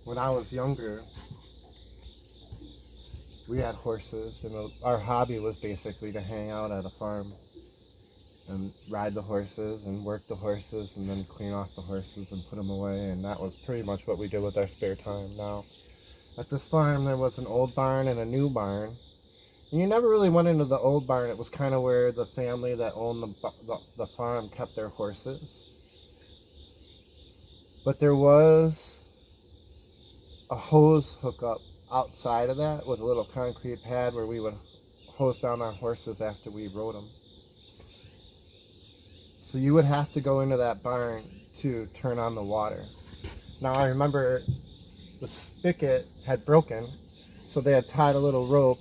when I was younger, we had horses, and our hobby was basically to hang out at a farm and ride the horses and work the horses and then clean off the horses and put them away. And that was pretty much what we did with our spare time. Now, at this farm, there was an old barn and a new barn. And you never really went into the old barn. It was kind of where the family that owned the farm kept their horses. But there was a hose hookup outside of that with a little concrete pad where we would hose down our horses after we rode them. So you would have to go into that barn to turn on the water. Now I remember the spigot had broken, so they had tied a little rope,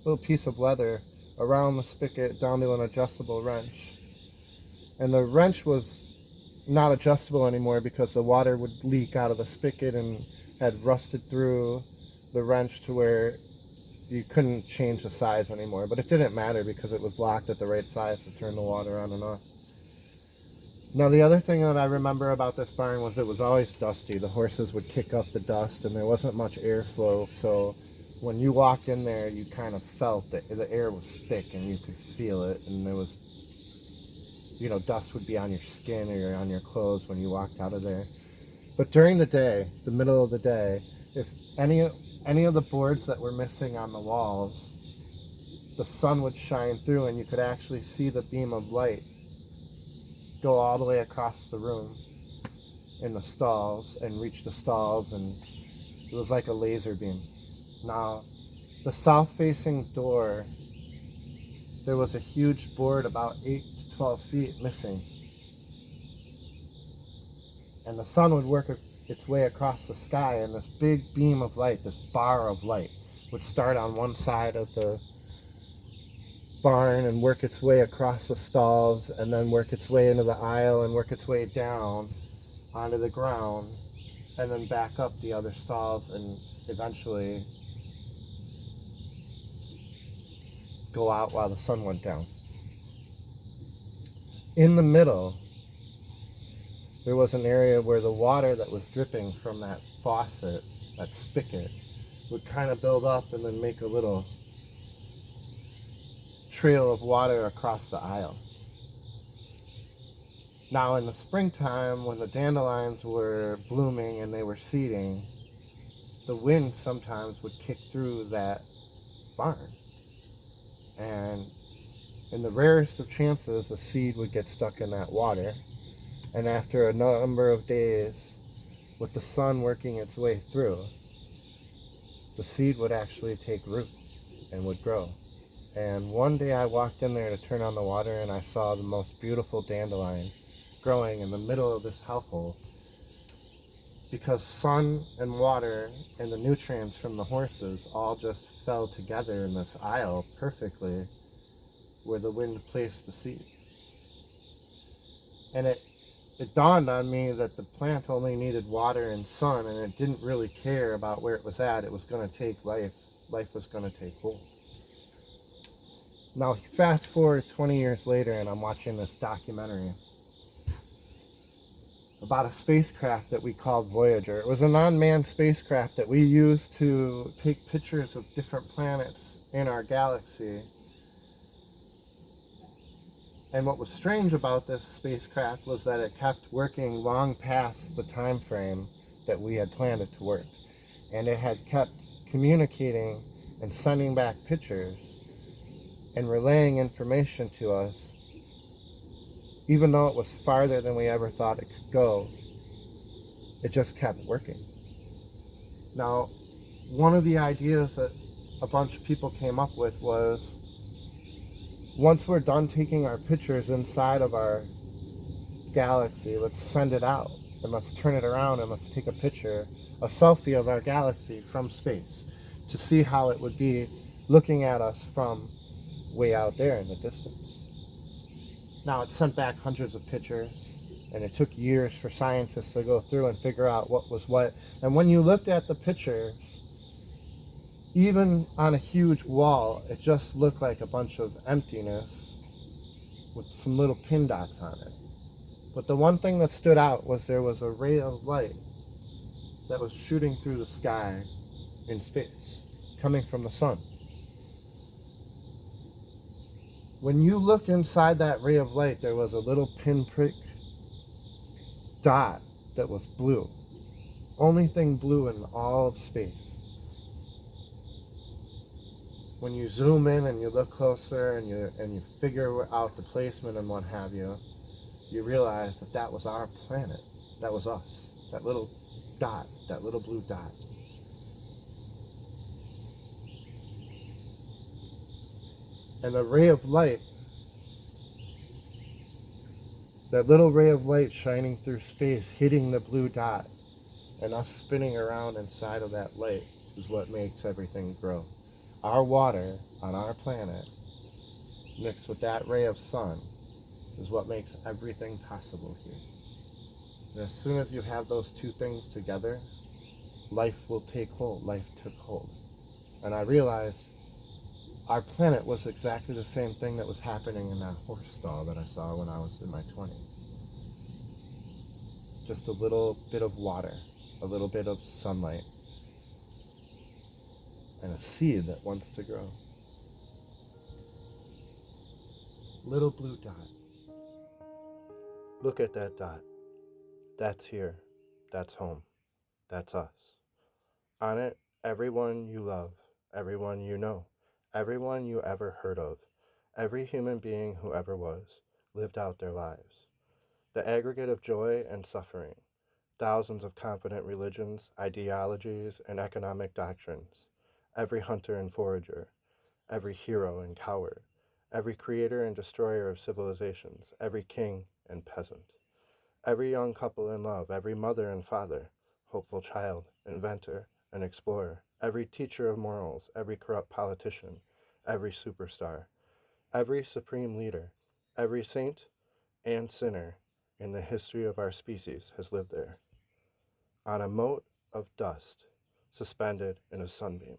little piece of leather around the spigot down to an adjustable wrench. And the wrench was not adjustable anymore because the water would leak out of the spigot and had rusted through the wrench to where you couldn't change the size anymore. But it didn't matter because it was locked at the right size to turn the water on and off. Now the other thing that I remember about this barn was it was always dusty. The horses would kick up the dust and there wasn't much airflow, so when you walked in there you kind of felt that the air was thick and you could feel it, and there was, dust would be on your skin or on your clothes when you walked out of there. But during the day, the middle of the day, if any of the boards that were missing on the walls, the sun would shine through and you could actually see the beam of light go all the way across the room in the stalls and reach the stalls, and it was like a laser beam. Now, the south-facing door, there was a huge board about 8 to 12 feet missing. And the sun would work its way across the sky, and this big beam of light, this bar of light, would start on one side of the barn and work its way across the stalls and then work its way into the aisle and work its way down onto the ground and then back up the other stalls and eventually go out while the sun went down. In the middle, there was an area where the water that was dripping from that faucet, that spigot, would kind of build up and then make a little trail of water across the aisle. Now in the springtime, when the dandelions were blooming and they were seeding, the wind sometimes would kick through that barn. And in the rarest of chances, a seed would get stuck in that water. And after a number of days, with the sun working its way through, the seed would actually take root and would grow. And one day I walked in there to turn on the water and I saw the most beautiful dandelion growing in the middle of this household, because sun and water and the nutrients from the horses all just fell together in this aisle perfectly where the wind placed the seed. And it dawned on me that the plant only needed water and sun, and it didn't really care about where it was at. It was going to take life. Life was going to take hold. Now, fast forward 20 years later, and I'm watching this documentary about a spacecraft that we called Voyager. It was an unmanned spacecraft that we used to take pictures of different planets in our galaxy. And what was strange about this spacecraft was that it kept working long past the time frame that we had planned it to work. And it had kept communicating and sending back pictures and relaying information to us, even though it was farther than we ever thought it could go. It just kept working. Now, one of the ideas that a bunch of people came up with was, once we're done taking our pictures inside of our galaxy, let's send it out and let's turn it around and let's take a picture, a selfie of our galaxy from space, to see how it would be looking at us from way out there in the distance. Now, it sent back hundreds of pictures, and it took years for scientists to go through and figure out what was what. And when you looked at the pictures, even on a huge wall, it just looked like a bunch of emptiness with some little pin dots on it. But the one thing that stood out was there was a ray of light that was shooting through the sky in space, coming from the sun. When you look inside that ray of light, there was a little pinprick dot that was blue. Only thing blue in all of space. When you zoom in and you look closer and you figure out the placement and what have you, you realize that that was our planet. That was us. That little dot, that little blue dot. And the ray of light, that little ray of light shining through space, hitting the blue dot, and us spinning around inside of that light is what makes everything grow. Our water on our planet, mixed with that ray of sun, is what makes everything possible here. And as soon as you have those two things together, life will take hold. Life took hold. And I realized our planet was exactly the same thing that was happening in that horse stall that I saw when I was in my 20s. Just a little bit of water, a little bit of sunlight, and a seed that wants to grow. Little blue dot. Look at that dot. That's here. That's home. That's us. On it, everyone you love, everyone you know, everyone you ever heard of, every human being who ever was, lived out their lives. The aggregate of joy and suffering, thousands of confident religions, ideologies, and economic doctrines, every hunter and forager, every hero and coward, every creator and destroyer of civilizations, every king and peasant, every young couple in love, every mother and father, hopeful child, inventor, and explorer, every teacher of morals, every corrupt politician, every superstar, every supreme leader, every saint and sinner in the history of our species has lived there, on a mote of dust suspended in a sunbeam.